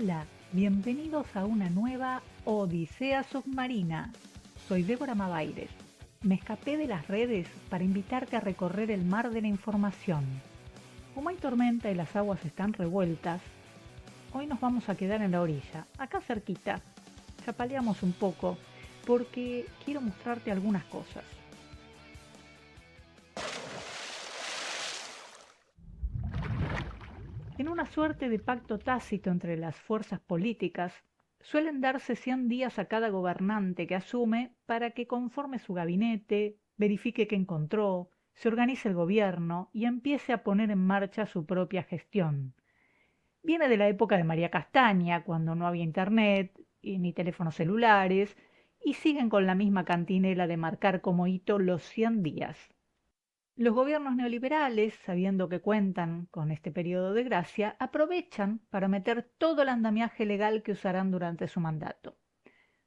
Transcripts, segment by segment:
Hola, bienvenidos a una nueva Odisea Submarina. Soy Débora Mabaires. Me escapé de las redes para invitarte a recorrer el mar de la información. Como hay tormenta y las aguas están revueltas, hoy nos vamos a quedar en la orilla, acá cerquita. Chapaleamos un poco porque quiero mostrarte algunas cosas. En una suerte de pacto tácito entre las fuerzas políticas, suelen darse 100 días a cada gobernante que asume para que conforme su gabinete, verifique qué encontró, se organice el gobierno y empiece a poner en marcha su propia gestión. Viene de la época de María Castaña, cuando no había internet ni teléfonos celulares, y siguen con la misma cantinela de marcar como hito los 100 días. Los gobiernos neoliberales, sabiendo que cuentan con este periodo de gracia, aprovechan para meter todo el andamiaje legal que usarán durante su mandato.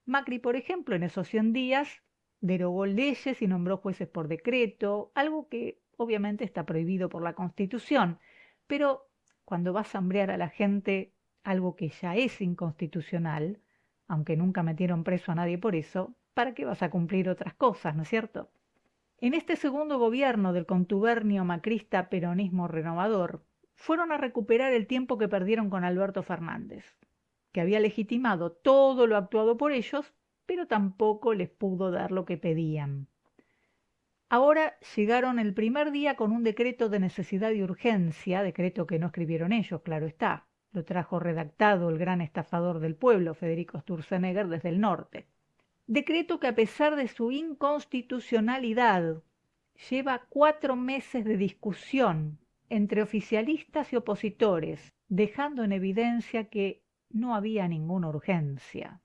Macri, por ejemplo, en esos 100 días, derogó leyes y nombró jueces por decreto, algo que obviamente está prohibido por la Constitución, pero cuando vas a hambrear a la gente algo que ya es inconstitucional, aunque nunca metieron preso a nadie por eso, ¿para qué vas a cumplir otras cosas, no es cierto? En este segundo gobierno del contubernio macrista peronismo renovador, fueron a recuperar el tiempo que perdieron con Alberto Fernández, que había legitimado todo lo actuado por ellos, pero tampoco les pudo dar lo que pedían. Ahora llegaron el primer día con un decreto de necesidad y urgencia, decreto que no escribieron ellos, claro está, lo trajo redactado el gran estafador del pueblo, Federico Sturzenegger, desde el norte. Decreto que a pesar de su inconstitucionalidad lleva 4 meses de discusión entre oficialistas y opositores, dejando en evidencia que no había ninguna urgencia.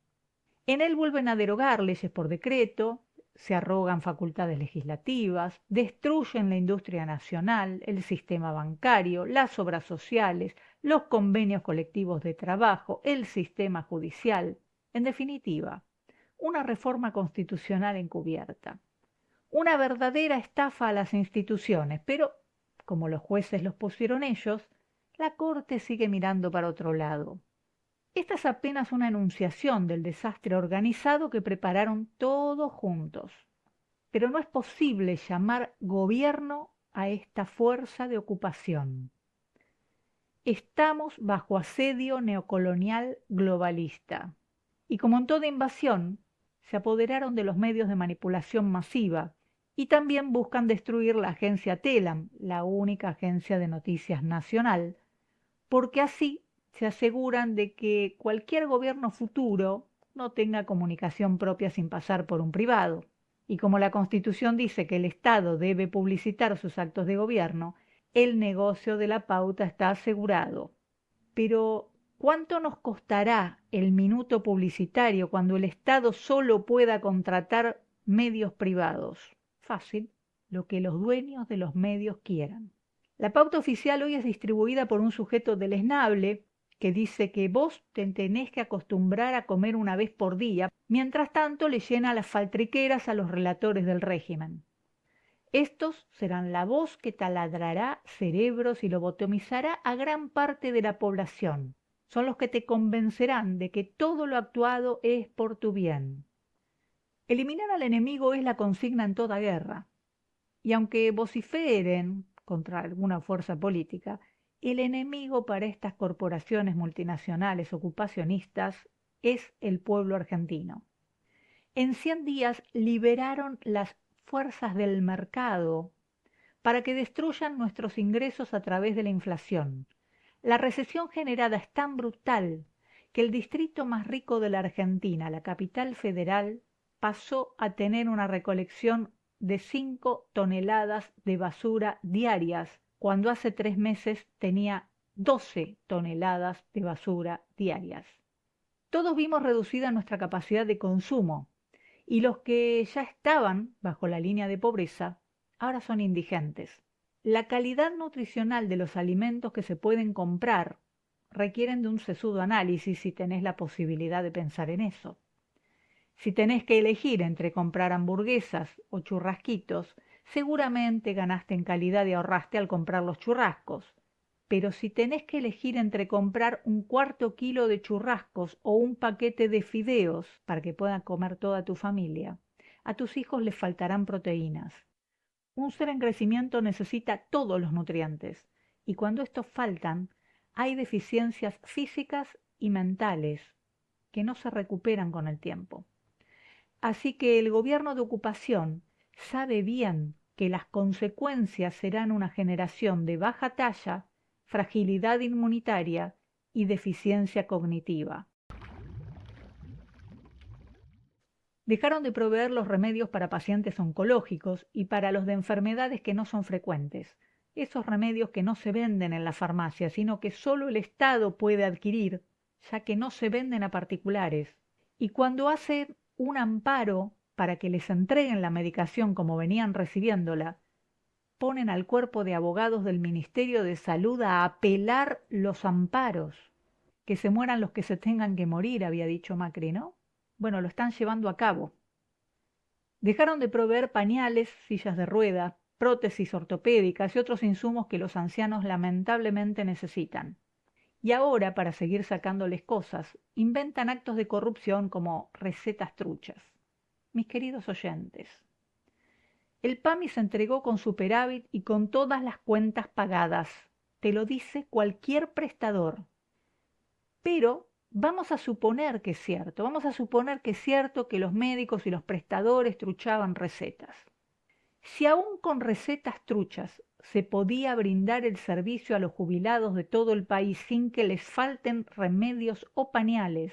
En él vuelven a derogar leyes por decreto, se arrogan facultades legislativas, destruyen la industria nacional, el sistema bancario, las obras sociales, los convenios colectivos de trabajo, el sistema judicial. En definitiva, una reforma constitucional encubierta. Una verdadera estafa a las instituciones, pero como los jueces los pusieron ellos, la Corte sigue mirando para otro lado. Esta es apenas una enunciación del desastre organizado que prepararon todos juntos. Pero no es posible llamar gobierno a esta fuerza de ocupación. Estamos bajo asedio neocolonial globalista. Y como en toda invasión, se apoderaron de los medios de manipulación masiva y también buscan destruir la agencia TELAM, la única agencia de noticias nacional, porque así se aseguran de que cualquier gobierno futuro no tenga comunicación propia sin pasar por un privado. Y como la Constitución dice que el Estado debe publicitar sus actos de gobierno, el negocio de la pauta está asegurado. Pero, ¿cuánto nos costará el minuto publicitario cuando el Estado solo pueda contratar medios privados? Fácil, lo que los dueños de los medios quieran. La pauta oficial hoy es distribuida por un sujeto deleznable que dice que vos te tenés que acostumbrar a comer una vez por día, mientras tanto le llena las faltriqueras a los relatores del régimen. Estos serán la voz que taladrará cerebros y lobotomizará a gran parte de la población. Son los que te convencerán de que todo lo actuado es por tu bien. Eliminar al enemigo es la consigna en toda guerra. Y aunque vociferen contra alguna fuerza política, el enemigo para estas corporaciones multinacionales ocupacionistas es el pueblo argentino. En 100 días liberaron las fuerzas del mercado para que destruyan nuestros ingresos a través de la inflación. La recesión generada es tan brutal que el distrito más rico de la Argentina, la capital federal, pasó a tener una recolección de 5 toneladas de basura diarias, cuando hace 3 meses tenía 12 toneladas de basura diarias. Todos vimos reducida nuestra capacidad de consumo, y los que ya estaban bajo la línea de pobreza ahora son indigentes. La calidad nutricional de los alimentos que se pueden comprar requieren de un sesudo análisis si tenés la posibilidad de pensar en eso. Si tenés que elegir entre comprar hamburguesas o churrasquitos, seguramente ganaste en calidad y ahorraste al comprar los churrascos. pero si tenés que elegir entre comprar un cuarto kilo de churrascos o un paquete de fideos para que pueda comer toda tu familia, a tus hijos les faltarán proteínas. Un ser en crecimiento necesita todos los nutrientes, y cuando estos faltan, hay deficiencias físicas y mentales que no se recuperan con el tiempo. Así que el gobierno de ocupación sabe bien que las consecuencias serán una generación de baja talla, fragilidad inmunitaria y deficiencia cognitiva. Dejaron de proveer los remedios para pacientes oncológicos y para los de enfermedades que no son frecuentes, esos remedios que no se venden en la farmacia, sino que solo el Estado puede adquirir, ya que no se venden a particulares. Y cuando hacen un amparo para que les entreguen la medicación como venían recibiéndola, ponen al cuerpo de abogados del Ministerio de Salud a apelar los amparos. Que se mueran los que se tengan que morir, había dicho Macri, ¿no? Bueno, lo están llevando a cabo. Dejaron de proveer pañales, sillas de rueda, prótesis ortopédicas y otros insumos que los ancianos lamentablemente necesitan. Y ahora, para seguir sacándoles cosas, inventan actos de corrupción como recetas truchas. Mis queridos oyentes, el PAMI se entregó con superávit y con todas las cuentas pagadas. Te lo dice cualquier prestador. Pero vamos a suponer que es cierto, que los médicos y los prestadores truchaban recetas. Si aún con recetas truchas se podía brindar el servicio a los jubilados de todo el país sin que les falten remedios o pañales,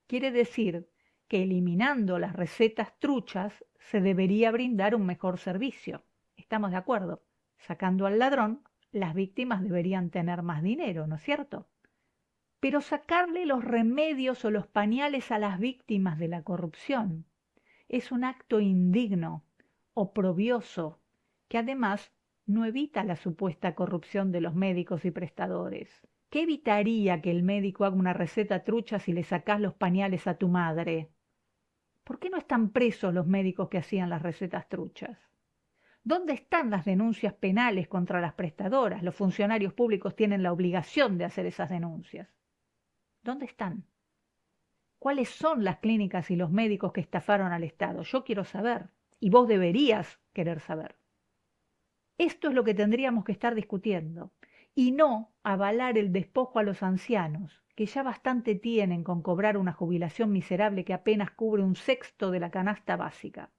quiere decir que eliminando las recetas truchas se debería brindar un mejor servicio. ¿Estamos de acuerdo? Sacando al ladrón, las víctimas deberían tener más dinero, ¿no es cierto? Pero sacarle los remedios o los pañales a las víctimas de la corrupción es un acto indigno, oprobioso, que además no evita la supuesta corrupción de los médicos y prestadores. ¿Qué evitaría que el médico haga una receta trucha si le sacás los pañales a tu madre? ¿Por qué no están presos los médicos que hacían las recetas truchas? ¿Dónde están las denuncias penales contra las prestadoras? Los funcionarios públicos tienen la obligación de hacer esas denuncias. ¿Dónde están? ¿Cuáles son las clínicas y los médicos que estafaron al Estado? Yo quiero saber, y vos deberías querer saber. Esto es lo que tendríamos que estar discutiendo, y no avalar el despojo a los ancianos, que ya bastante tienen con cobrar una jubilación miserable que apenas cubre un sexto de la canasta básica.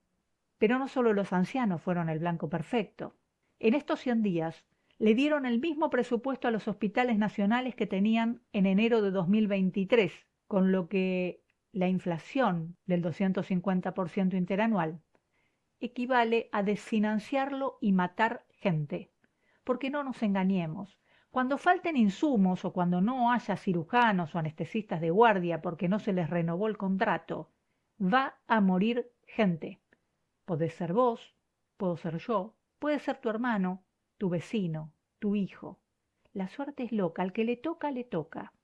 Pero no solo los ancianos fueron el blanco perfecto. En estos 100 días le dieron el mismo presupuesto a los hospitales nacionales que tenían en enero de 2023, con lo que la inflación del 250% interanual equivale a desfinanciarlo y matar gente. Porque no nos engañemos, cuando falten insumos o cuando no haya cirujanos o anestesistas de guardia porque no se les renovó el contrato, va a morir gente. Podés ser vos, puedo ser yo, puede ser tu hermano, tu vecino, tu hijo. La suerte es loca, al que le toca, le toca.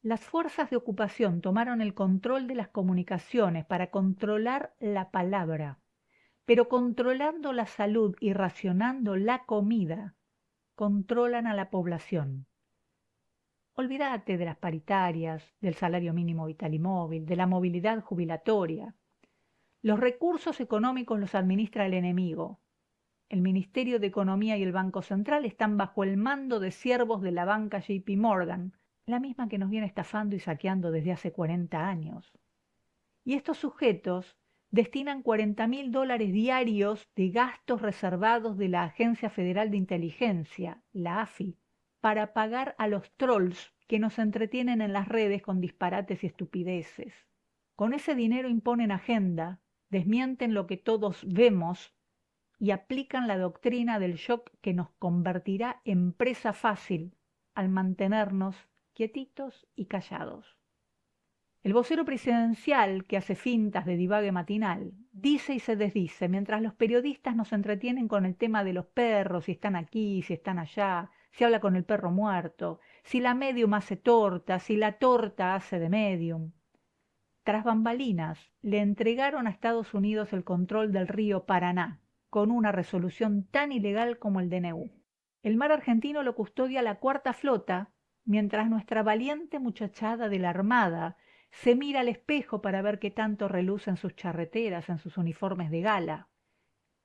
Las fuerzas de ocupación tomaron el control de las comunicaciones para controlar la palabra, pero controlando la salud y racionando la comida, controlan a la población. Olvídate de las paritarias, del salario mínimo vital y móvil, de la movilidad jubilatoria. Los recursos económicos los administra el enemigo. El Ministerio de Economía y el Banco Central están bajo el mando de siervos de la banca JP Morgan, la misma que nos viene estafando y saqueando desde hace 40 años. Y estos sujetos destinan $40.000 diarios de gastos reservados de la Agencia Federal de Inteligencia, la AFI, para pagar a los trolls que nos entretienen en las redes con disparates y estupideces. Con ese dinero imponen agenda, desmienten lo que todos vemos y aplican la doctrina del shock que nos convertirá en presa fácil al mantenernos quietitos y callados. El vocero presidencial, que hace fintas de divague matinal, dice y se desdice, mientras los periodistas nos entretienen con el tema de los perros, si están aquí, si están allá, si habla con el perro muerto, si la medium hace torta, si la torta hace de medium. Tras bambalinas, le entregaron a Estados Unidos el control del río Paraná, con una resolución tan ilegal como el DNU. El mar argentino lo custodia la Cuarta Flota, mientras nuestra valiente muchachada de la Armada se mira al espejo para ver qué tanto relucen sus charreteras en sus uniformes de gala.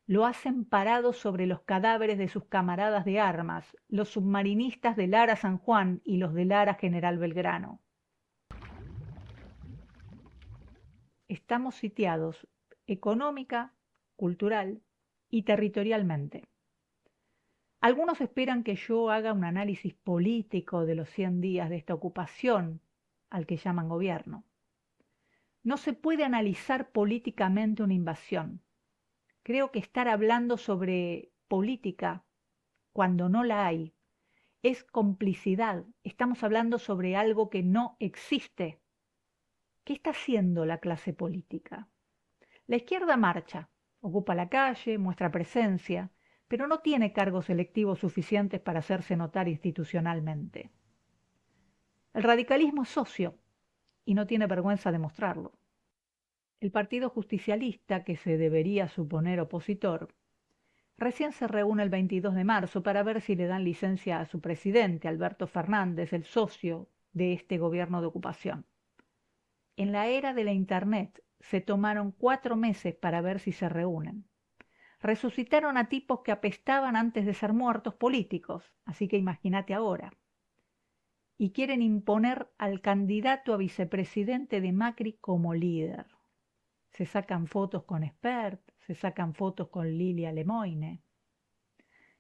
Lo hacen parado sobre los cadáveres de sus camaradas de armas, los submarinistas de Lara San Juan y los de Lara General Belgrano. Estamos sitiados económica, cultural y territorialmente. Algunos esperan que yo haga un análisis político de los 100 días de esta ocupación, al que llaman gobierno. No se puede analizar políticamente una invasión. Creo que estar hablando sobre política cuando no la hay es complicidad. Estamos hablando sobre algo que no existe. ¿Qué está haciendo la clase política? La izquierda marcha, ocupa la calle, muestra presencia, pero no tiene cargos electivos suficientes para hacerse notar institucionalmente. El radicalismo es socio y no tiene vergüenza de mostrarlo. El Partido Justicialista, que se debería suponer opositor, recién se reúne el 22 de marzo para ver si le dan licencia a su presidente, Alberto Fernández, el socio de este gobierno de ocupación. En la era de la Internet se tomaron 4 meses para ver si se reúnen. Resucitaron a tipos que apestaban antes de ser muertos políticos, así que imagínate ahora. Y quieren imponer al candidato a vicepresidente de Macri como líder. Se sacan fotos con Espert, se sacan fotos con Lilia Lemoine.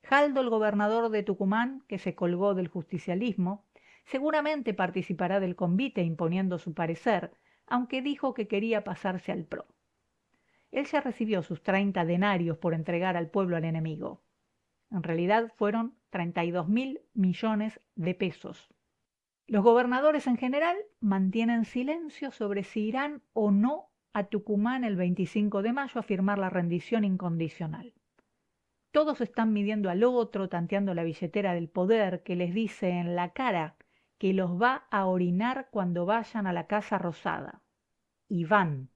Jaldo, el gobernador de Tucumán, que se colgó del justicialismo, seguramente participará del convite imponiendo su parecer, aunque dijo que quería pasarse al PRO. Él ya recibió sus 30 denarios por entregar al pueblo al enemigo. En realidad fueron 32.000 millones de pesos. Los gobernadores en general mantienen silencio sobre si irán o no a Tucumán el 25 de mayo a firmar la rendición incondicional. Todos están midiendo al otro, tanteando la billetera del poder que les dice en la cara que los va a orinar cuando vayan a la Casa Rosada. Y van.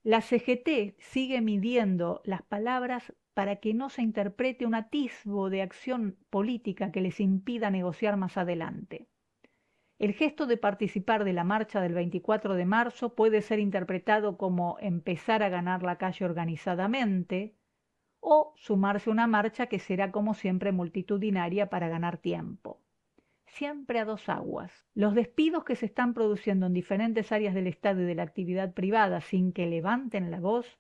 La CGT sigue midiendo las palabras para que no se interprete un atisbo de acción política que les impida negociar más adelante. El gesto de participar de la marcha del 24 de marzo puede ser interpretado como empezar a ganar la calle organizadamente o sumarse a una marcha que será como siempre multitudinaria para ganar tiempo. Siempre a dos aguas. Los despidos que se están produciendo en diferentes áreas del Estado y de la actividad privada sin que levanten la voz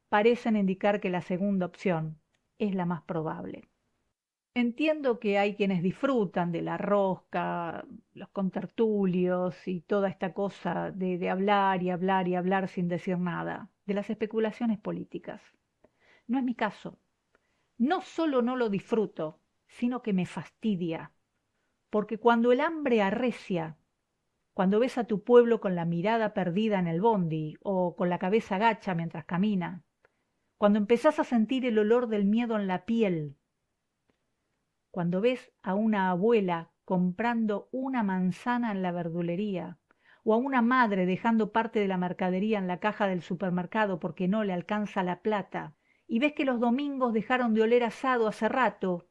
parecen indicar que la segunda opción es la más probable. Entiendo que hay quienes disfrutan de la rosca, los contertulios y toda esta cosa de hablar y hablar y hablar sin decir nada, de las especulaciones políticas. No es mi caso. No solo no lo disfruto, sino que me fastidia. Porque cuando el hambre arrecia, cuando ves a tu pueblo con la mirada perdida en el bondi o con la cabeza gacha mientras camina, cuando empezás a sentir el olor del miedo en la piel, cuando ves a una abuela comprando una manzana en la verdulería o a una madre dejando parte de la mercadería en la caja del supermercado porque no le alcanza la plata, y ves que los domingos dejaron de oler asado hace rato,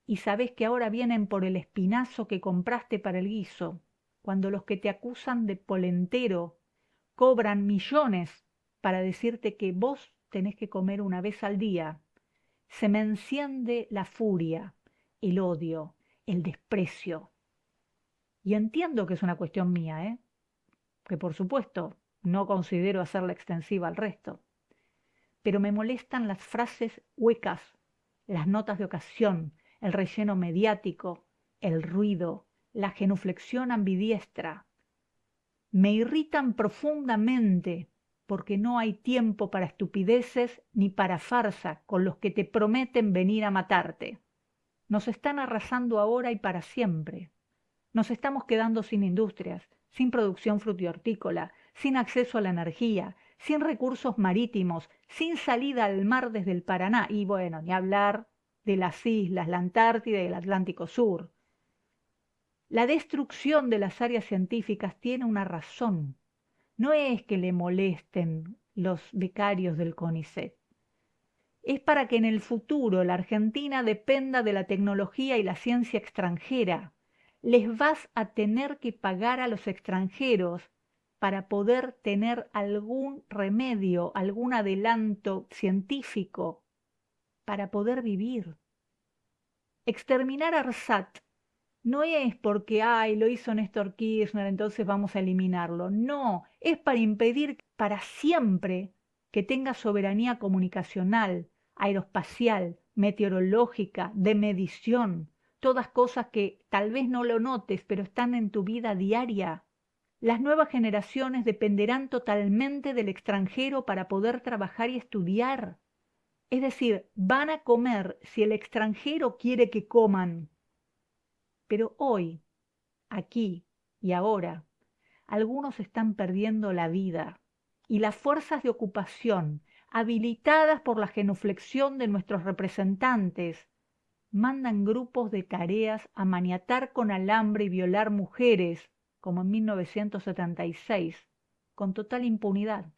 y sabés que ahora vienen por el espinazo que compraste para el guiso, cuando los que te acusan de polentero cobran millones para decirte que vos tenés que comer una vez al día, se me enciende la furia, el odio, el desprecio. Y entiendo que es una cuestión mía, que por supuesto no considero hacerla extensiva al resto. Pero me molestan las frases huecas, las notas de ocasión, el relleno mediático, el ruido, la genuflexión ambidiestra. Me irritan profundamente porque no hay tiempo para estupideces ni para farsa con los que te prometen venir a matarte. Nos están arrasando ahora y para siempre. Nos estamos quedando sin industrias, sin producción frutihortícola, sin acceso a la energía, sin recursos marítimos, sin salida al mar desde el Paraná y bueno, ni hablar de las islas, la Antártida y el Atlántico Sur. La destrucción de las áreas científicas tiene una razón. No es que le molesten los becarios del CONICET. es para que en el futuro la Argentina dependa de la tecnología y la ciencia extranjera. Les vas a tener que pagar a los extranjeros para poder tener algún remedio, algún adelanto científico, para poder vivir. Exterminar a ARSAT no es porque, ay, lo hizo Néstor Kirchner, entonces vamos a eliminarlo. No, es para impedir para siempre que tenga soberanía comunicacional, aeroespacial, meteorológica, de medición, todas cosas que tal vez no lo notes, pero están en tu vida diaria. Las nuevas generaciones dependerán totalmente del extranjero para poder trabajar y estudiar. Es decir, van a comer si el extranjero quiere que coman. Pero hoy, aquí y ahora, algunos están perdiendo la vida y las fuerzas de ocupación, habilitadas por la genuflexión de nuestros representantes, mandan grupos de tareas a maniatar con alambre y violar mujeres, como en 1976, con total impunidad,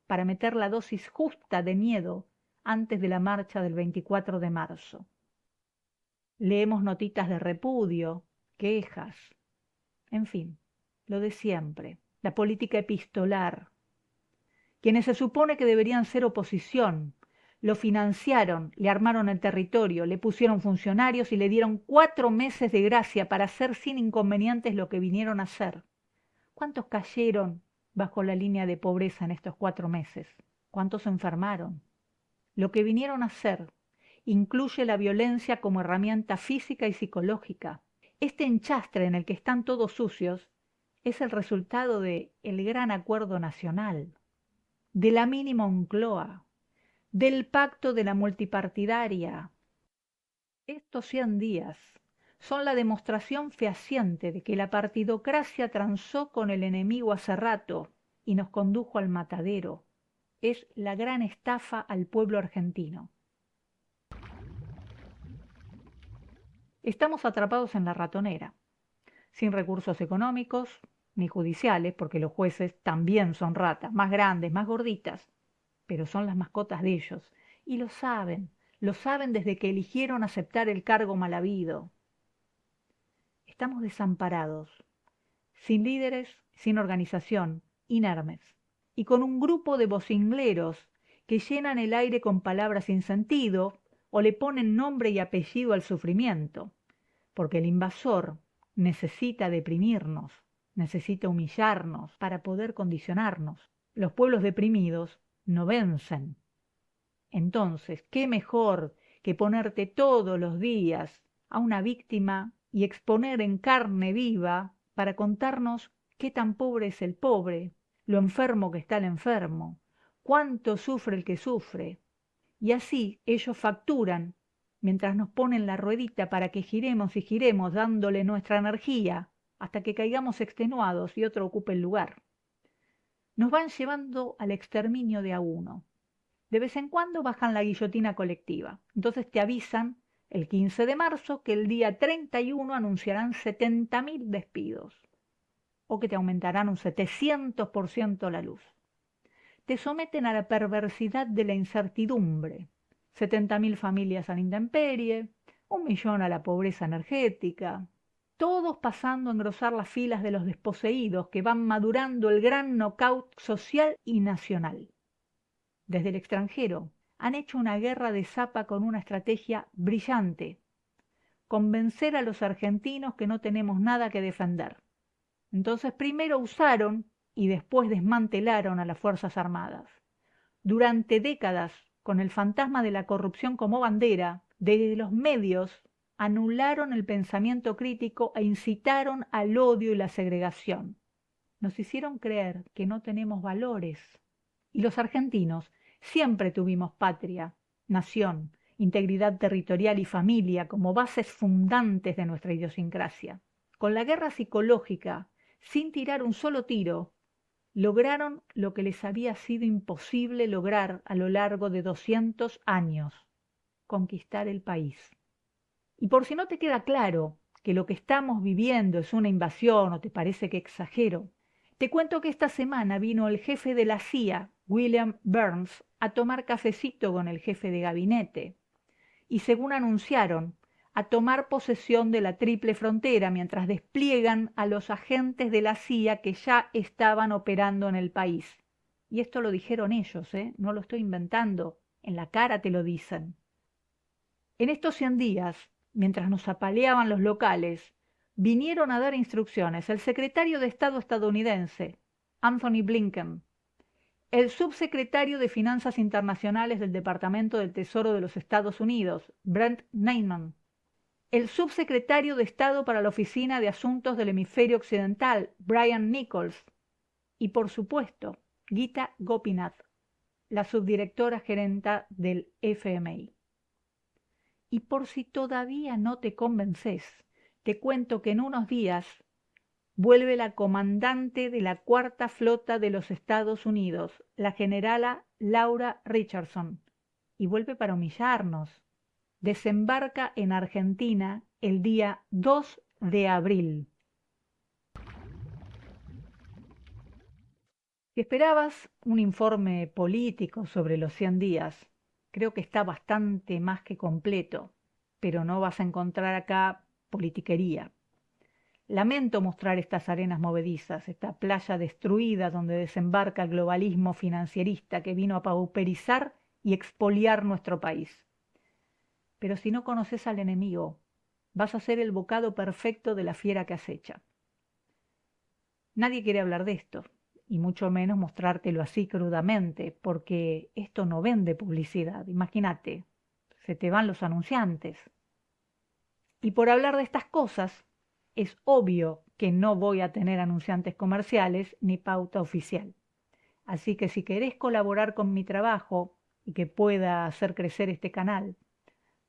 para meter la dosis justa de miedo antes de la marcha del 24 de marzo. Leemos notitas de repudio, quejas, en fin, lo de siempre, la política epistolar. Quienes se supone que deberían ser oposición, lo financiaron, le armaron el territorio, le pusieron funcionarios y le dieron 4 meses de gracia para hacer sin inconvenientes lo que vinieron a hacer. ¿Cuántos cayeron bajo la línea de pobreza en estos 4 meses? ¿Cuántos se enfermaron? Lo que vinieron a hacer incluye la violencia como herramienta física y psicológica. Este enchastre en el que están todos sucios es el resultado del gran acuerdo nacional, de la mini Moncloa, del pacto de la multipartidaria. Estos 100 días son la demostración fehaciente de que la partidocracia transó con el enemigo hace rato y nos condujo al matadero. Es la gran estafa al pueblo argentino. Estamos atrapados en la ratonera, sin recursos económicos ni judiciales, porque los jueces también son ratas, más grandes, más gorditas, pero son las mascotas de ellos, y lo saben desde que eligieron aceptar el cargo mal habido. Estamos desamparados, sin líderes, sin organización, inermes, y con un grupo de vocingleros que llenan el aire con palabras sin sentido o le ponen nombre y apellido al sufrimiento, porque el invasor necesita deprimirnos, necesita humillarnos para poder condicionarnos. Los pueblos deprimidos no vencen. Entonces, ¿qué mejor que ponerte todos los días a una víctima y exponer en carne viva para contarnos qué tan pobre es el pobre, lo enfermo que está el enfermo, cuánto sufre el que sufre? Y así ellos facturan mientras nos ponen la ruedita para que giremos y giremos dándole nuestra energía hasta que caigamos extenuados y otro ocupe el lugar. Nos van llevando al exterminio de a uno. De vez en cuando bajan la guillotina colectiva. Entonces te avisan el 15 de marzo que el día 31 anunciarán 70.000 despidos o que te aumentarán un 700% la luz. Te someten a la perversidad de la incertidumbre. 70.000 familias a la intemperie, 1 millón a la pobreza energética, todos pasando a engrosar las filas de los desposeídos que van madurando el gran knockout social y nacional. Desde el extranjero han hecho una guerra de zapa con una estrategia brillante: convencer a los argentinos que no tenemos nada que defender. Entonces primero usaron y después desmantelaron a las Fuerzas Armadas. Durante décadas, con el fantasma de la corrupción como bandera, desde los medios anularon el pensamiento crítico e incitaron al odio y la segregación. Nos hicieron creer que no tenemos valores. Y los argentinos siempre tuvimos patria, nación, integridad territorial y familia como bases fundantes de nuestra idiosincrasia. Con la guerra psicológica, sin tirar un solo tiro, lograron lo que les había sido imposible lograr a lo largo de 200 años: conquistar el país. Y por si no te queda claro que lo que estamos viviendo es una invasión o te parece que exagero, te cuento que esta semana vino el jefe de la CIA, William Burns, a tomar cafecito con el jefe de gabinete y, según anunciaron, a tomar posesión de la triple frontera mientras despliegan a los agentes de la CIA que ya estaban operando en el país. Y esto lo dijeron ellos, no lo estoy inventando, en la cara te lo dicen. En estos 100 días, mientras nos apaleaban los locales, vinieron a dar instrucciones el secretario de Estado estadounidense, Anthony Blinken, el subsecretario de Finanzas Internacionales del Departamento del Tesoro de los Estados Unidos, Brent Neyman, el subsecretario de Estado para la Oficina de Asuntos del Hemisferio Occidental, Brian Nichols, y por supuesto, Gita Gopinath, la subdirectora gerenta del FMI. Y por si todavía no te convences, te cuento que en unos días vuelve la comandante de la Cuarta Flota de los Estados Unidos, la generala Laura Richardson, y vuelve para humillarnos. Desembarca en Argentina el día 2 de abril. Si esperabas un informe político sobre los 100 días, creo que está bastante más que completo, pero no vas a encontrar acá politiquería. Lamento mostrar estas arenas movedizas, esta playa destruida donde desembarca el globalismo financierista que vino a pauperizar y expoliar nuestro país. Pero si no conoces al enemigo, vas a ser el bocado perfecto de la fiera que acecha. Nadie quiere hablar de esto, y mucho menos mostrártelo así crudamente, porque esto no vende publicidad. Imagínate, se te van los anunciantes. Y por hablar de estas cosas, es obvio que no voy a tener anunciantes comerciales ni pauta oficial. Así que si querés colaborar con mi trabajo y que pueda hacer crecer este canal,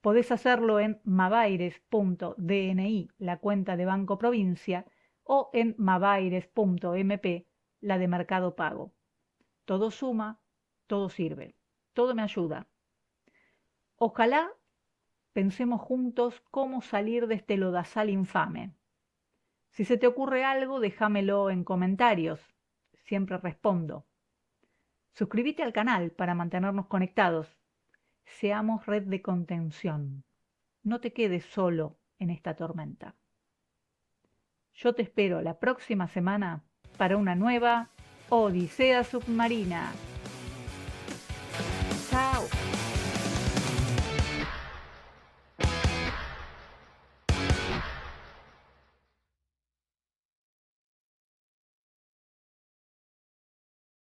podés hacerlo en mabaires.dni, la cuenta de Banco Provincia, o en mabaires.mp, la de Mercado Pago. Todo suma, todo sirve, todo me ayuda. Ojalá pensemos juntos cómo salir de este lodazal infame. Si se te ocurre algo, déjamelo en comentarios. Siempre respondo. Suscríbete al canal para mantenernos conectados. Seamos red de contención. No te quedes solo en esta tormenta. Yo te espero la próxima semana para una nueva Odisea Submarina.